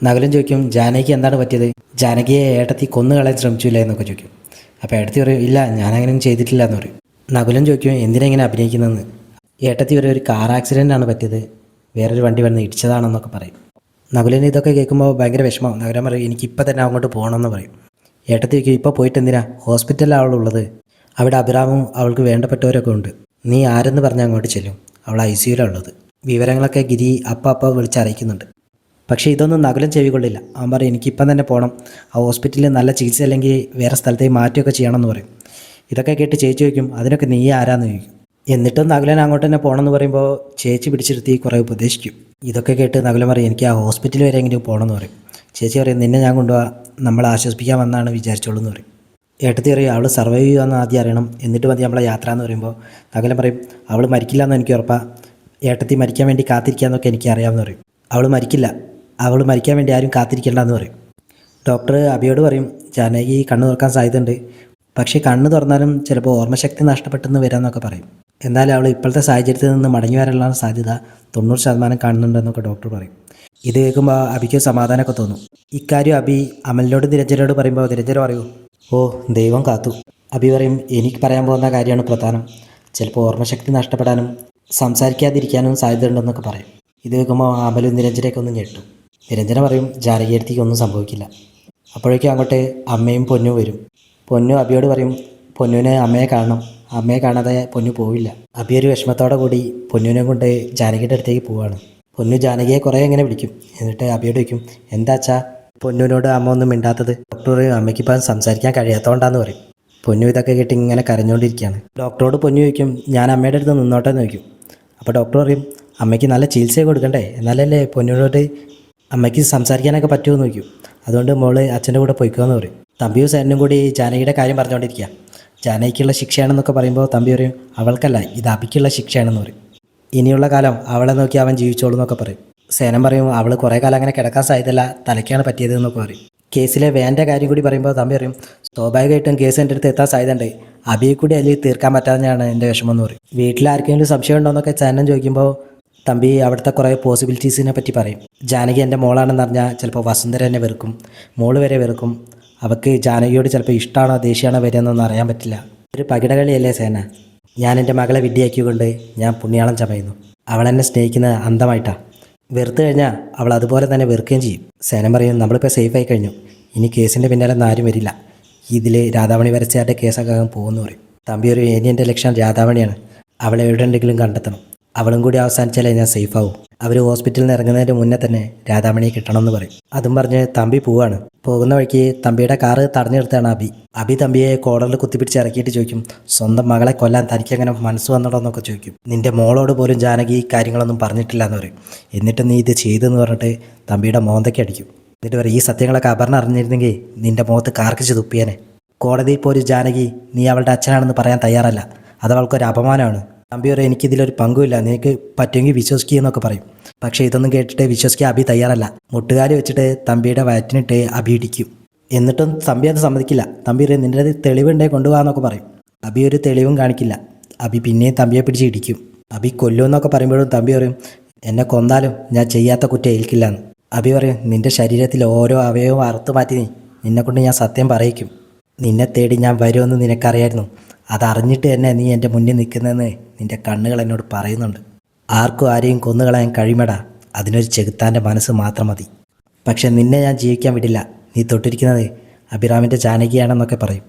നകുലൻ ചോദിക്കും ജാനകിക്ക് എന്താണ് പറ്റിയത്, ജാനകിയെ ഏട്ടത്തി കൊന്നു കളയാൻ ശ്രമിച്ചില്ല എന്നൊക്കെ ചോദിക്കും. അപ്പോൾ ഏട്ടത്തി പറയും ഇല്ല ഞാനങ്ങനെയൊന്നും ചെയ്തിട്ടില്ല എന്ന് പറയും. നകുലൻ ചോദിക്കും എന്തിനാ ഇങ്ങനെ അഭിനയിക്കുന്നതെന്ന്. ഏട്ടത്തി ഒരു കാർ ആക്സിഡൻ്റ് ആണ് പറ്റിയത്, വേറൊരു വണ്ടി വന്ന് ഇടിച്ചതാണെന്നൊക്കെ പറയും. നകുലൻ ഇതൊക്കെ കേൾക്കുമ്പോൾ ഭയങ്കര വിഷമം. നകുലൻ പറയും എനിക്കിപ്പോൾ തന്നെ അങ്ങോട്ട് പോകണമെന്ന് പറയും. ഏട്ടത്തി ചോദിക്കും ഇപ്പോൾ പോയിട്ട് എന്തിനാ, ഹോസ്പിറ്റലിലാണ് അവളുള്ളത്, അവിടെ അഭിരാമും അവൾക്ക് വേണ്ടപ്പെട്ടവരൊക്കെ ഉണ്ട്, നീ ആരെന്ന് പറഞ്ഞാൽ അങ്ങോട്ട് ചെല്ലും, അവൾ ICUലാണ് ഉള്ളത്. വിവരങ്ങളൊക്കെ ഗിരി അപ്പം വിളിച്ചറിയിക്കുന്നുണ്ട്. പക്ഷേ ഇതൊന്നും നകുലൻ ചെവി കൊള്ളില്ല. അവൻ പറയും എനിക്കിപ്പം തന്നെ പോകണം, ആ ഹോസ്പിറ്റലിൽ നല്ല ചികിത്സ അല്ലെങ്കിൽ വേറെ സ്ഥലത്തേക്ക് മാറ്റുകയൊക്കെ ചെയ്യണമെന്ന് പറയും. ഇതൊക്കെ കേട്ട് ചേച്ചി ചോദിക്കും അതിനൊക്കെ നീ ആരാന്ന് ചോദിക്കും. എന്നിട്ടും നകുലൻ അങ്ങോട്ട് തന്നെ പോകണമെന്ന് പറയുമ്പോൾ ചേച്ചി പിടിച്ചിരുത്തി കുറേ ഉപദേശിക്കും. ഇതൊക്കെ കേട്ട് നകുലൻ പറയും എനിക്ക് ആ ഹോസ്പിറ്റൽ വരെ എങ്കിലും പോകണമെന്ന് പറയും. ചേച്ചി പറയും നിന്നെ ഞാൻ കൊണ്ടുപോകാം, നമ്മളെ ആശ്വസിപ്പിക്കാൻ വന്നാണ് വിചാരിച്ചോളൂ എന്ന് പറയും. ഏട്ടത്തി പറയും അവൾ സർവൈവ് ചെയ്യുമെന്ന് ആദ്യം അറിയണം, എന്നിട്ട് മതി നമ്മളെ യാത്ര എന്ന് പറയുമ്പോൾ നകുലൻ പറയും അവൾ മരിക്കില്ല എന്ന് എനിക്ക് ഉറപ്പാണ്, ഏട്ടത്തി മരിക്കാൻ വേണ്ടി കാത്തിരിക്കാമെന്നൊക്കെ എനിക്ക് അറിയാമെന്ന് പറയും. അവൾ മരിക്കില്ല, അവൾ മരിക്കാൻ വേണ്ടി ആരും കാത്തിരിക്കേണ്ടെന്ന് പറയും. ഡോക്ടർ അബിയോട് പറയും ജാനകി കണ്ണ് തുറക്കാൻ സാധ്യതയുണ്ട്, പക്ഷേ കണ്ണ് തുറന്നാലും ചിലപ്പോൾ ഓർമ്മശക്തി നഷ്ടപ്പെട്ടെന്ന് വരാമെന്നൊക്കെ പറയും. എന്നാലും അവൾ ഇപ്പോഴത്തെ സാഹചര്യത്തിൽ നിന്ന് മടങ്ങി വരാനുള്ള സാധ്യത 90% കാണുന്നുണ്ടെന്നൊക്കെ ഡോക്ടർ പറയും. ഇത് കേൾക്കുമ്പോൾ അബിക്ക് സമാധാനമൊക്കെ തോന്നും. ഇക്കാര്യം അബി അമലിനോട് നിരഞ്ജനോട് പറയുമ്പോൾ നിരഞ്ജന പറയൂ ഓ ദൈവം കാത്തു. അബി പറയും എനിക്ക് പറയാൻ പോകുന്ന കാര്യമാണ് പ്രധാനം, ചിലപ്പോൾ ഓർമ്മശക്തി നഷ്ടപ്പെടാനും സംസാരിക്കാതിരിക്കാനും സാധ്യതയുണ്ടെന്നൊക്കെ പറയും. ഇത് കേൾക്കുമ്പോൾ അമലും നിരഞ്ജനയൊക്കെ ഒന്ന് ഞെട്ടും. നിരഞ്ജന പറയും ജാനകിയടുത്തേക്ക് ഒന്നും സംഭവിക്കില്ല. അപ്പോഴേക്കും അങ്ങോട്ട് അമ്മയും പൊന്നും വരും. പൊന്നു അബിയോട് പറയും പൊന്നുവിനെ അമ്മയെ കാണണം, അമ്മയെ കാണാതെ പൊന്നു പോവില്ല. അബി ഒരു വിഷമത്തോടെ കൂടി പൊന്നുവിനെ കൊണ്ട് ജാനകിയുടെ അടുത്തേക്ക് പോവാണ്. പൊന്നു ജാനകിയെ കുറേ ഇങ്ങനെ വിളിക്കും. എന്നിട്ട് അബിയോട് ചോദിക്കും എന്താച്ചാ പൊന്നുവിനോട് അമ്മ ഒന്നും മിണ്ടാത്തത്. ഡോക്ടർ അമ്മയ്ക്കിപ്പം സംസാരിക്കാൻ കഴിയാത്തതുകൊണ്ടാന്ന് പറയും. പൊന്നു ഇതൊക്കെ കേട്ട് ഇങ്ങനെ കരഞ്ഞുകൊണ്ടിരിക്കുകയാണ്. ഡോക്ടറോട് പൊന്നു ചോദിക്കും ഞാൻ അമ്മയുടെ അടുത്ത് നിന്നോട്ടെ എന്ന് ചോദിക്കും. അപ്പോൾ ഡോക്ടർ പറയും അമ്മയ്ക്ക് നല്ല ചികിത്സ കൊടുക്കണ്ടേ, എന്നാലല്ലേ പൊന്നുവിനോട് അമ്മയ്ക്ക് സംസാരിക്കാനൊക്കെ പറ്റുമെന്ന് ചോദിക്കും. അതുകൊണ്ട് മോള് അച്ഛൻ്റെ കൂടെ പോയിക്കോന്ന് പറയും. തമ്പിയും സേനും കൂടി ജാനകിയുടെ കാര്യം പറഞ്ഞുകൊണ്ടിരിക്കുക. ജാനകിക്കുള്ള ശിക്ഷയാണെന്നൊക്കെ പറയുമ്പോൾ തമ്പി പറയും അവൾക്കല്ല ഇത് അബിക്കുള്ള ശിക്ഷയാണെന്ന് പറയും. ഇനിയുള്ള കാലം അവളെ നോക്കി അവൻ ജീവിച്ചോളൂ എന്നൊക്കെ പറയും. സേനം പറയും അവൾ കുറേ കാലം അങ്ങനെ കിടക്കാൻ സാധ്യതയില്ല, തലയ്ക്കാണ് പറ്റിയത് എന്നൊക്കെ പറയും. കേസിലെ വേൻ്റെ കാര്യം കൂടി പറയുമ്പോൾ തമ്പി പറയും സ്വാഭാവികമായിട്ടും കേസ് എൻ്റെ അടുത്ത് എത്താൻ സാധ്യതയുണ്ട്, അബിയെ കൂടി അതിൽ തീർക്കാൻ പറ്റാതെയാണ് എൻ്റെ വിഷമം എന്ന് പറയും. വീട്ടിൽ ആർക്കെങ്കിലും സംശയം ഉണ്ടോ എന്നൊക്കെ സേനം ചോദിക്കുമ്പോൾ തമ്പി അവിടുത്തെ കുറേ പോസിബിലിറ്റീസിനെ പറ്റി പറയും. ജാനകി എൻ്റെ മോളാണെന്ന് പറഞ്ഞാൽ ചിലപ്പോൾ വസുന്ധര എന്നെ വെറുക്കും, മോള് വരെ വെറുക്കും, അവൾക്ക് ജാനകിയോട് ചിലപ്പോൾ ഇഷ്ടമാണോ ദേഷ്യമാണോ വരികയെന്നൊന്നും അറിയാൻ പറ്റില്ല. ഒരു പകിടകളിയല്ലേ സേന, ഞാൻ എൻ്റെ മകളെ വിഡ്ഢിയാക്കിക്കൊണ്ട് ഞാൻ പുണ്യാളം ചമയുന്നു, അവളെന്നെ സ്നേഹിക്കുന്നത് അന്ധമായിട്ടാണ്, വെറുത്ത് കഴിഞ്ഞാൽ അവൾ അതുപോലെ തന്നെ വെറുക്കുകയും ചെയ്യും. സേനം പറയും നമ്മളിപ്പോൾ സേഫായി കഴിഞ്ഞു, ഇനി കേസിൻ്റെ പിന്നാലെ ഒന്നും ആരും വരില്ല, ഇതിൽ രാധാമണി വരച്ചയാരുടെ കേസൊക്കെ പോകുമെന്ന് പറയും. തമ്പി ഒരു ഇനി എൻ്റെ ലക്ഷ്യം രാധാമണിയാണ്, അവളെ എവിടെ ഉണ്ടെങ്കിലും കണ്ടെത്തണം, അവളും കൂടി അവസാനിച്ചാലേ ഞാൻ സേഫ് ആവും. അവർ ഹോസ്പിറ്റലിൽ നിന്ന് ഇറങ്ങുന്നതിന് മുന്നേ തന്നെ രാധാമണിയെ കിട്ടണമെന്ന് പറയും. അതും പറഞ്ഞ് തമ്പി പോവാണ്. പോകുന്ന വഴിക്ക് തമ്പിയുടെ കാറ് തടഞ്ഞു നിർത്തുകയാണ് അബി. അബി തമ്പിയെ കോളറിൽ കുത്തിപ്പിടിച്ച് ഇറക്കിയിട്ട് ചോദിക്കും സ്വന്തം മകളെ കൊല്ലാൻ തനിക്കങ്ങനെ മനസ്സ് വന്നടോ എന്നൊക്കെ ചോദിക്കും. നിന്റെ മോളോട് പോലും ജാനകി ഈ കാര്യങ്ങളൊന്നും പറഞ്ഞിട്ടില്ല എന്ന് പറയും. എന്നിട്ട് നീ ഇത് ചെയ്തെന്ന് പറഞ്ഞിട്ട് തമ്പിയുടെ മോന്തയ്ക്ക് അടിക്കും. എന്നിട്ട് പറയും ഈ സത്യങ്ങളൊക്കെ അപർണ അറിഞ്ഞിരുന്നെങ്കിൽ നിന്റെ മുഖത്ത് കാർക്കിച്ച് തുപ്പിയേനെ. കോടതിയിൽ പോലും ജാനകി നീ അവളുടെ അച്ഛനാണെന്ന് പറയാൻ തയ്യാറല്ല, അത് അവൾക്കൊരു അപമാനമാണ്. തമ്പി പറയും എനിക്കിതിലൊരു പങ്കുമില്ല, നിനക്ക് പറ്റുമെങ്കിൽ വിശ്വസിക്കുകയെന്നൊക്കെ പറയും. പക്ഷേ ഇതൊന്നും കേട്ടിട്ട് വിശ്വസിക്കാൻ അബി തയ്യാറല്ല. മുട്ടുകാലി വെച്ചിട്ട് തമ്പിയുടെ വയറ്റിനിട്ട് അബി ഇടിക്കും. എന്നിട്ടും തമ്പി അത് സമ്മതിക്കില്ല. തമ്പി പറയും നിൻ്റെ തെളിവുണ്ടെങ്കിൽ കൊണ്ടുപോകാമെന്നൊക്കെ പറയും. അബി ഒരു തെളിവും കാണിക്കില്ല. അബി പിന്നെയും തമ്പിയെ പിടിച്ച് ഇടിക്കും. അബി കൊല്ലുമെന്നൊക്കെ പറയുമ്പോഴും തമ്പി പറയും എന്നെ കൊന്നാലും ഞാൻ ചെയ്യാത്ത കുറ്റം ഏൽക്കില്ല എന്ന്. അബി പറയും നിൻ്റെ ശരീരത്തിൽ ഓരോ അവയവവും അറുത്തു മാറ്റി നിന്നെക്കൊണ്ട് ഞാൻ സത്യം പറയിക്കും, നിന്നെ തേടി ഞാൻ വരുമെന്ന് നിനക്കറിയായിരുന്നു, അതറിഞ്ഞിട്ട് തന്നെ നീ എൻ്റെ മുന്നിൽ നിൽക്കുന്നതെന്ന് നിൻ്റെ കണ്ണുകൾ എന്നോട് പറയുന്നുണ്ട്. ആർക്കും ആരെയും കൊന്നുകളയാൻ കഴിയുമടാ, അതിനൊരു ചെകുത്താൻ്റെ മനസ്സ് മാത്രം മതി. പക്ഷെ നിന്നെ ഞാൻ ജീവിക്കാൻ വിടില്ല, നീ തൊട്ടിരിക്കുന്നത് അഭിറാമിൻ്റെ ജാനകിയാണെന്നൊക്കെ പറയും.